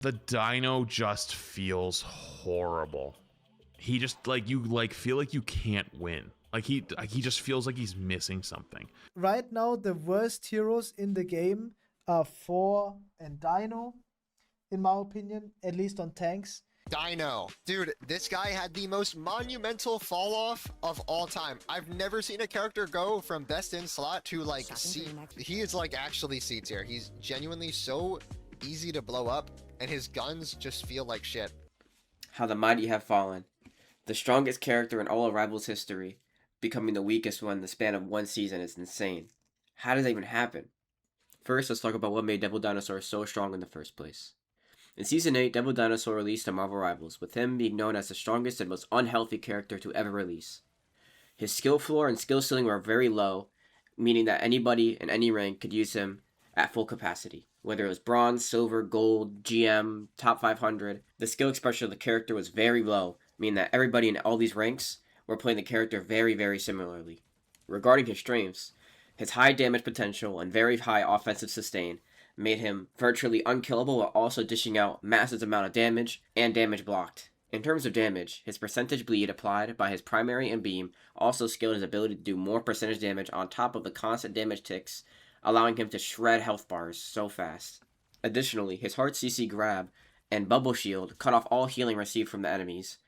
The Dino just feels horrible. He just feel like you can't win. He just feels like he's missing something. Right now, the worst heroes in the game are Thor and Dino, in my opinion, at least on tanks. Dino. Dude, this guy had the most monumental fall off of all time. I've never seen a character go from best in slot to like C. He is like actually C tier. He's genuinely so easy to blow up, and his guns just feel like shit. How the mighty have fallen. The strongest character in all of Rivals history, becoming the weakest one in the span of one season is insane. How does that even happen? First, let's talk about what made Devil Dinosaur so strong in the first place. In Season 8, Devil Dinosaur released to Marvel Rivals, with him being known as the strongest and most unhealthy character to ever release. His skill floor and skill ceiling were very low, meaning that anybody in any rank could use him at full capacity. Whether it was bronze, silver, gold, GM, top 500, the skill expression of the character was very low, meaning that everybody in all these ranks were playing the character very, very similarly. Regarding his strengths, his high damage potential and very high offensive sustain made him virtually unkillable while also dishing out massive amount of damage and damage blocked. In terms of damage, his percentage bleed applied by his primary and beam also scaled his ability to do more percentage damage on top of the constant damage ticks, allowing him to shred health bars so fast. Additionally, his hard CC grab and bubble shield cut off all healing received from the enemies,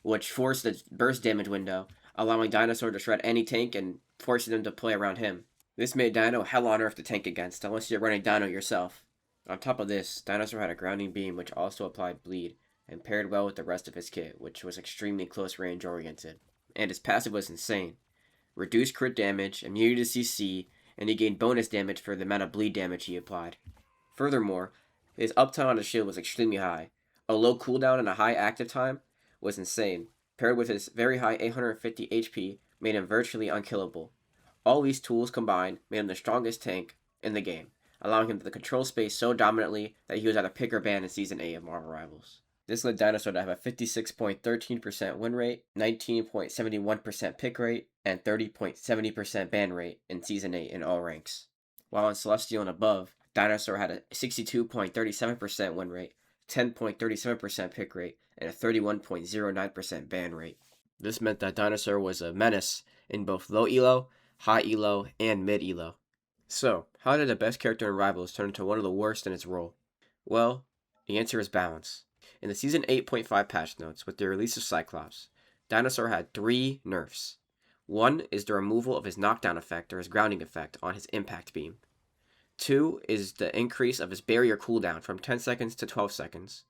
which forced the burst damage window, allowing Dinosaur to shred any tank and forcing them to play around him. This made Dino hell on earth to tank against, unless you're running Dino yourself. On top of this, Dinosaur had a grounding beam which also applied bleed, and paired well with the rest of his kit, which was extremely close range oriented. And his passive was insane. Reduced crit damage, immunity to CC, and he gained bonus damage for the amount of bleed damage he applied. Furthermore, his uptime on his shield was extremely high. A low cooldown and a high active time was insane. Paired with his very high 850 HP, made him virtually unkillable. All these tools combined made him the strongest tank in the game, allowing him to control space so dominantly that he was at a pick or ban in Season 8 of Marvel Rivals. This led Dinosaur to have a 56.13% win rate, 19.71% pick rate, and 30.70% ban rate in Season 8 in all ranks. While in Celestial and above, Dinosaur had a 62.37% win rate, 10.37% pick rate, and a 31.09% ban rate. This meant that Dinosaur was a menace in both low elo, high elo, and mid elo. So, how did the best character in Rivals turn into one of the worst in its role? Well, the answer is balance. In the Season 8.5 patch notes, with the release of Cyclops, Dinosaur had 3 nerfs. One is the removal of his knockdown effect or his grounding effect on his impact beam. 2 is the increase of his barrier cooldown from 10 seconds to 12 seconds.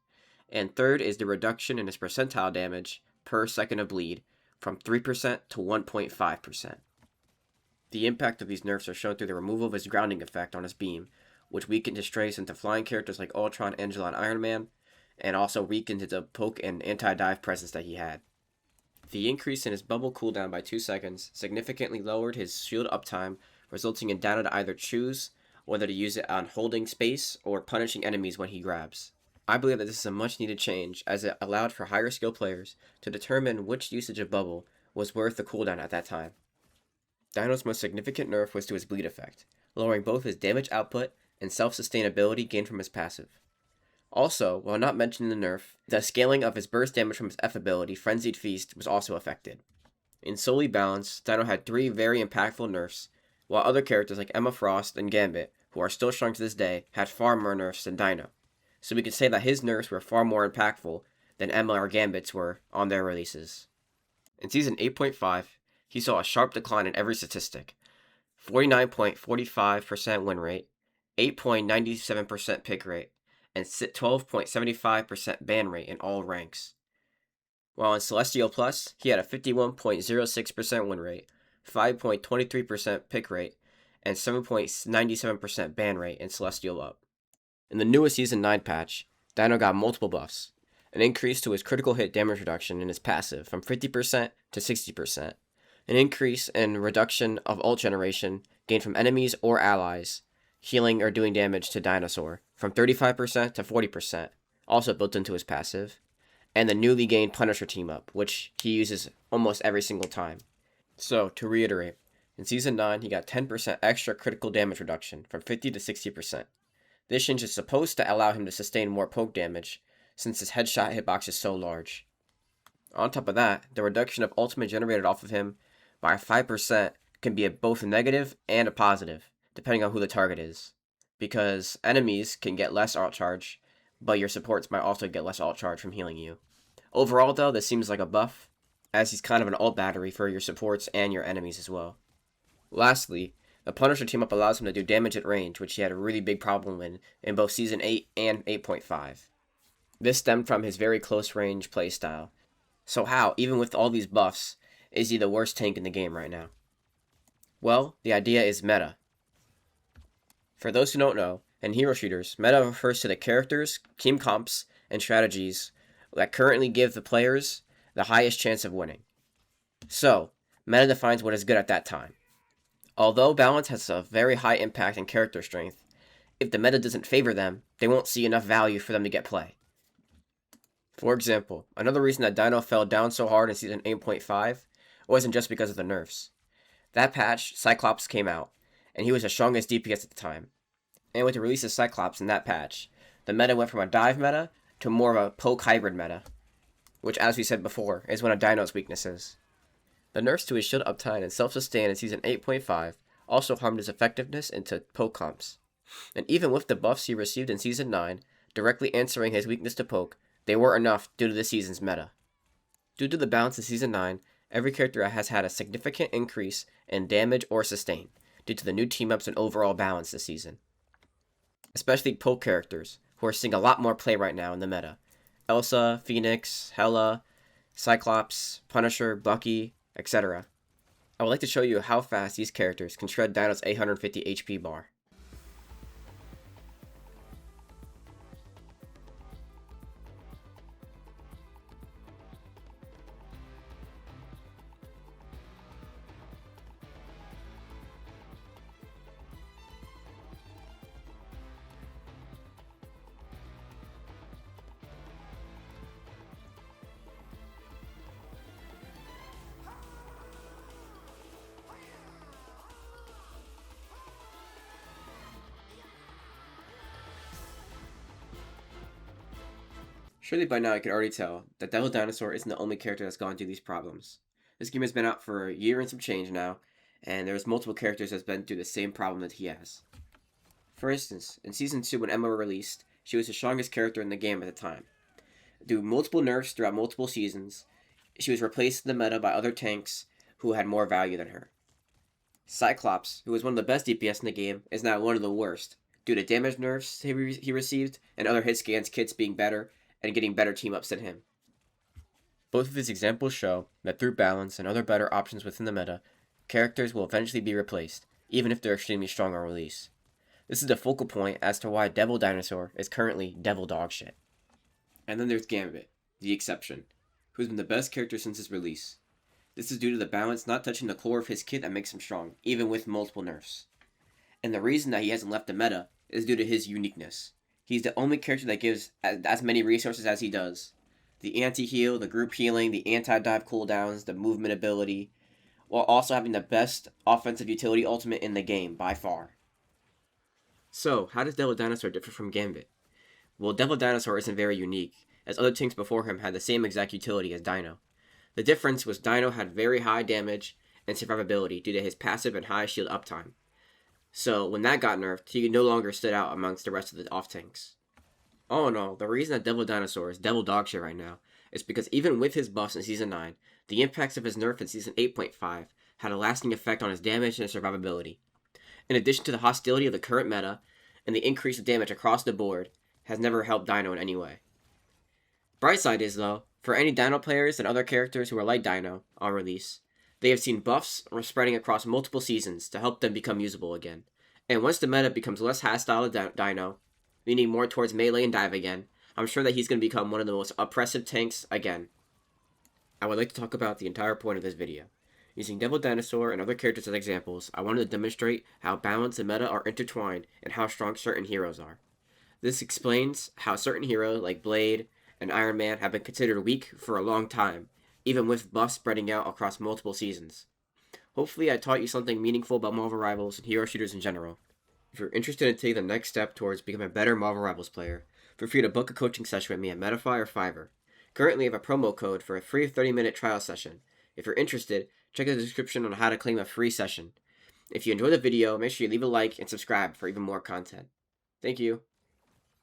And third is the reduction in his percentile damage per second of bleed from 3% to 1.5%. The impact of these nerfs are shown through the removal of his grounding effect on his beam, which weakened his trace into flying characters like Ultron, Angela, and Iron Man, and also weakened the poke and anti-dive presence that he had. The increase in his bubble cooldown by 2 seconds significantly lowered his shield uptime, resulting in Dino to either choose whether to use it on holding space or punishing enemies when he grabs. I believe that this is a much needed change, as it allowed for higher skill players to determine which usage of bubble was worth the cooldown at that time. Dino's most significant nerf was to his bleed effect, lowering both his damage output and self-sustainability gained from his passive. Also, while not mentioned in the nerf, the scaling of his burst damage from his F ability, Frenzied Feast, was also affected. In solely balance, Dino had 3 very impactful nerfs, while other characters like Emma Frost and Gambit, who are still strong to this day, had far more nerfs than Dino. So we could say that his nerfs were far more impactful than Emma or Gambit's were on their releases. In Season 8.5, he saw a sharp decline in every statistic: 49.45% win rate, 8.97% pick rate, and 12.75% ban rate in all ranks. While in Celestial Plus, he had a 51.06% win rate, 5.23% pick rate, and 7.97% ban rate in Celestial Up. In the newest Season 9 patch, Dino got multiple buffs: an increase to his critical hit damage reduction in his passive from 50% to 60%, an increase in reduction of ult generation gained from enemies or allies healing or doing damage to Dinosaur from 35% to 40%, also built into his passive, and the newly gained Punisher team up, which he uses almost every single time. So, to reiterate, in Season 9 he got 10% extra critical damage reduction from 50 to 60%, This change is supposed to allow him to sustain more poke damage, since his headshot hitbox is so large. On top of that, the reduction of ultimate generated off of him by 5% can be both a negative and a positive, depending on who the target is. Because enemies can get less ult charge, but your supports might also get less ult charge from healing you. Overall though, this seems like a buff, as he's kind of an ult battery for your supports and your enemies as well. Lastly, the Punisher team-up allows him to do damage at range, which he had a really big problem in both Season 8 and 8.5. This stemmed from his very close range playstyle. So how, even with all these buffs, is he the worst tank in the game right now? Well, the idea is meta. For those who don't know, in hero shooters, meta refers to the characters, team comps, and strategies that currently give the players the highest chance of winning. So, meta defines what is good at that time. Although balance has a very high impact in character strength, if the meta doesn't favor them, they won't see enough value for them to get play. For example, another reason that Dino fell down so hard in Season 8.5 wasn't just because of the nerfs. That patch, Cyclops came out, and he was the strongest DPS at the time. And with the release of Cyclops in that patch, the meta went from a dive meta to more of a poke hybrid meta, which, as we said before, is one of Dino's weaknesses. The nerfs to his shield uptime and self-sustain in Season 8.5 also harmed his effectiveness into poke comps. And even with the buffs he received in Season 9, directly answering his weakness to poke, they weren't enough due to the season's meta. Due to the balance in Season 9, every character has had a significant increase in damage or sustain, due to the new team-ups and overall balance this season. Especially poke characters, who are seeing a lot more play right now in the meta. Elsa, Phoenix, Hela, Cyclops, Punisher, Bucky, etc. I would like to show you how fast these characters can shred Dino's 850 HP bar. Surely by now you can already tell that Devil Dinosaur isn't the only character that's gone through these problems. This game has been out for a year and some change now, and there's multiple characters that's been through the same problem that he has. For instance, in Season 2 when Emma released, she was the strongest character in the game at the time. Through multiple nerfs throughout multiple seasons, she was replaced in the meta by other tanks who had more value than her. Cyclops, who was one of the best DPS in the game, is now one of the worst, due to damage nerfs he received and other hit scans kits being better and getting better team-ups than him. Both of his examples show that through balance and other better options within the meta, characters will eventually be replaced, even if they're extremely strong on release. This is the focal point as to why Devil Dinosaur is currently devil dog shit. And then there's Gambit, the exception, who's been the best character since his release. This is due to the balance not touching the core of his kit that makes him strong, even with multiple nerfs. And the reason that he hasn't left the meta is due to his uniqueness. He's the only character that gives as many resources as he does. The anti-heal, the group healing, the anti-dive cooldowns, the movement ability, while also having the best offensive utility ultimate in the game, by far. So, how does Devil Dinosaur differ from Gambit? Well, Devil Dinosaur isn't very unique, as other tanks before him had the same exact utility as Dino. The difference was Dino had very high damage and survivability due to his passive and high shield uptime. So, when that got nerfed, he no longer stood out amongst the rest of the off-tanks. All in all, the reason that Devil Dinosaur is devil dogshit right now is because even with his buffs in Season 9, the impacts of his nerf in Season 8.5 had a lasting effect on his damage and survivability. In addition to the hostility of the current meta, and the increase of damage across the board has never helped Dino in any way. Bright side is, though, for any Dino players and other characters who are like Dino on release, they have seen buffs spreading across multiple seasons to help them become usable again. And once the meta becomes less hostile to Dino, leaning more towards melee and dive again, I'm sure that he's going to become one of the most oppressive tanks again. I would like to talk about the entire point of this video. Using Devil Dinosaur and other characters as examples, I wanted to demonstrate how balance and meta are intertwined and how strong certain heroes are. This explains how certain heroes like Blade and Iron Man have been considered weak for a long time, even with buffs spreading out across multiple seasons. Hopefully I taught you something meaningful about Marvel Rivals and hero shooters in general. If you're interested in taking the next step towards becoming a better Marvel Rivals player, feel free to book a coaching session with me at Metafy or Fiverr. Currently, I have a promo code for a free 30-minute trial session. If you're interested, check the description on how to claim a free session. If you enjoyed the video, make sure you leave a like and subscribe for even more content. Thank you.